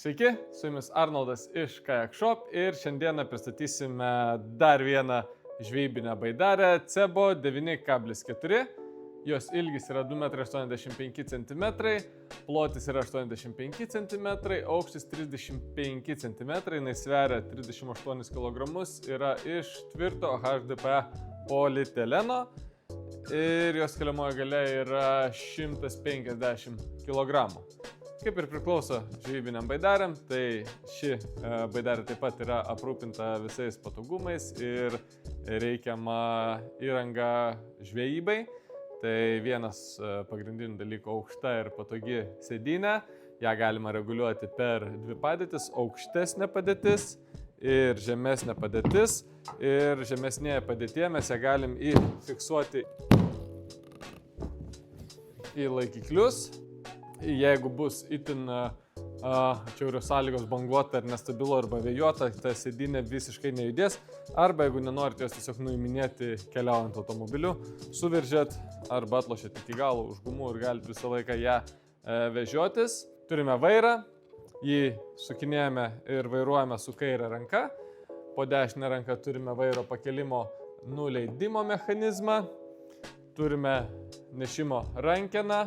Sveiki, su jumis Arnoldas iš Kayak Shop ir šiandieną pristatysime dar vieną žvejybinę baidarę Cebo 9,4. Jos ilgis yra 2,85 cm, plotis yra 85 cm, aukštis 35 cm, jinai sveria 38 kg, yra iš tvirto HDPE polietileno ir jos keliamoji galia yra 150 kg. Kaip ir priklauso žvejybiniam baidariam, tai ši baidarė taip pat yra aprūpinta visais patogumais ir reikiama įranga žvejybai. Tai vienas pagrindinių dalykų aukšta ir patogi sėdynė. Ja galima reguliuoti per dvi padėtis, aukštesnė padėtis ir žemesnė padėtis. Ir žemesnėje padėtyje mes ją galim įfiksuoti į laikiklius. Jeigu bus itin atšiaurios sąlygos banguota ar nestabilu arba vėjuota, ta sėdynė visiškai nejudės. Arba jeigu nenorite jos tiesiog nuiminėti keliaujant automobiliu, suveržėt arba atlošėt iki galo už gumų ir galite visą laiką ją vežiotis. Turime vairą, jį sukinėjame ir vairuojame su kairė ranka. Po dešinę ranką turime vairo pakelimo nuleidimo mechanizmą. Turime nešimo rankeną.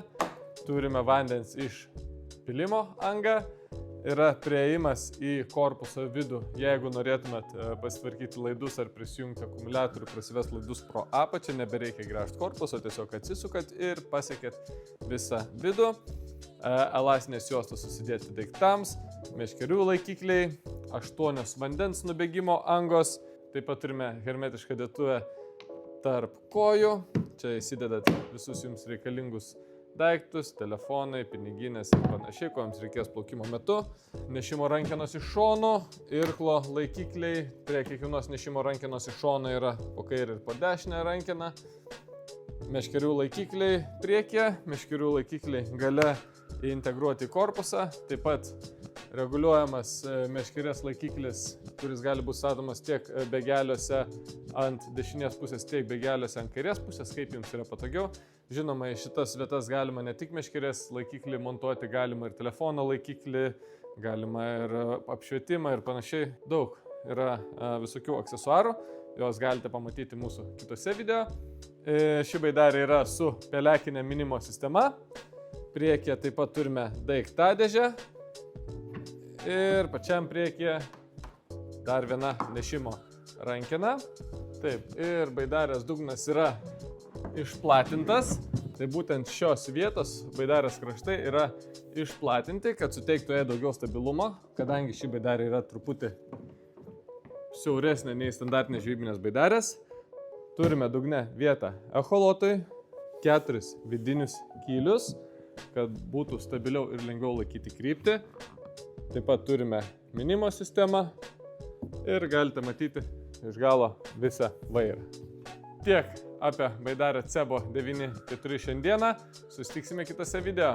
Turime vandens išpilimo angą, yra priėjimas į korpuso vidų. Jeigu norėtumėt pasitvarkyti laidus ar prisijungti akumuliatorių, prasivest laidus pro apačią, nebereikia gręžti korpuso, tiesiog atsisukat ir pasiekėt visą vidų. Elastinės juostos susidėti daiktams, meškerių laikikliai, 8 vandens nubėgimo angos. Taip pat turime hermetišką dėtuvę tarp kojų. Čia įsidedat visus jums reikalingus daiktus, telefonai, piniginės ir panašiai, ko jums reikės plaukimo metu. Nešimo rankenos iš šonų, irklo laikikliai. Prie kiekvienos nešimo rankenos iš šono yra po kairę ir po dešinę rankeną. Meškerių laikikliai priekyje, meškerių laikikliai gale integruoti į korpusą. Taip pat reguliuojamas meškerės laikiklis, kuris gali būti statomas tiek begeliuose ant dešinės pusės, tiek begeliuose ant kairės pusės, kaip jums yra patogiau. Žinoma, į šitas vietas galima ne tik meškerės laikiklį montuoti, galima ir telefono laikiklį, galima ir apšvietimą ir panašiai. Daug yra visokių aksesuarų, juos galite pamatyti mūsų kitose video. Ši baidarė yra su pelekinė minimo sistema. Priekyje taip pat turime daiktadėžę ir pačiam priekyje dar viena nešimo rankena. Taip, ir baidarės dugnas yra išplatintas. Tai būtent šios vietos baidarės kraštai yra išplatinti, kad suteiktų jai daugiau stabilumo, kadangi ši baidarė yra truputį siauresnė nei standartinės žvejybinės baidarės. Turime dugne vietą echolotui, 4 vidinius kylius, kad būtų stabiliau ir lengviau laikyti kryptį. Taip pat turime minimo sistemą ir galite matyti iš galo visą vairą. Tiek apie baidarę Cebo 9,4 šiandieną. Susitiksime kitose video.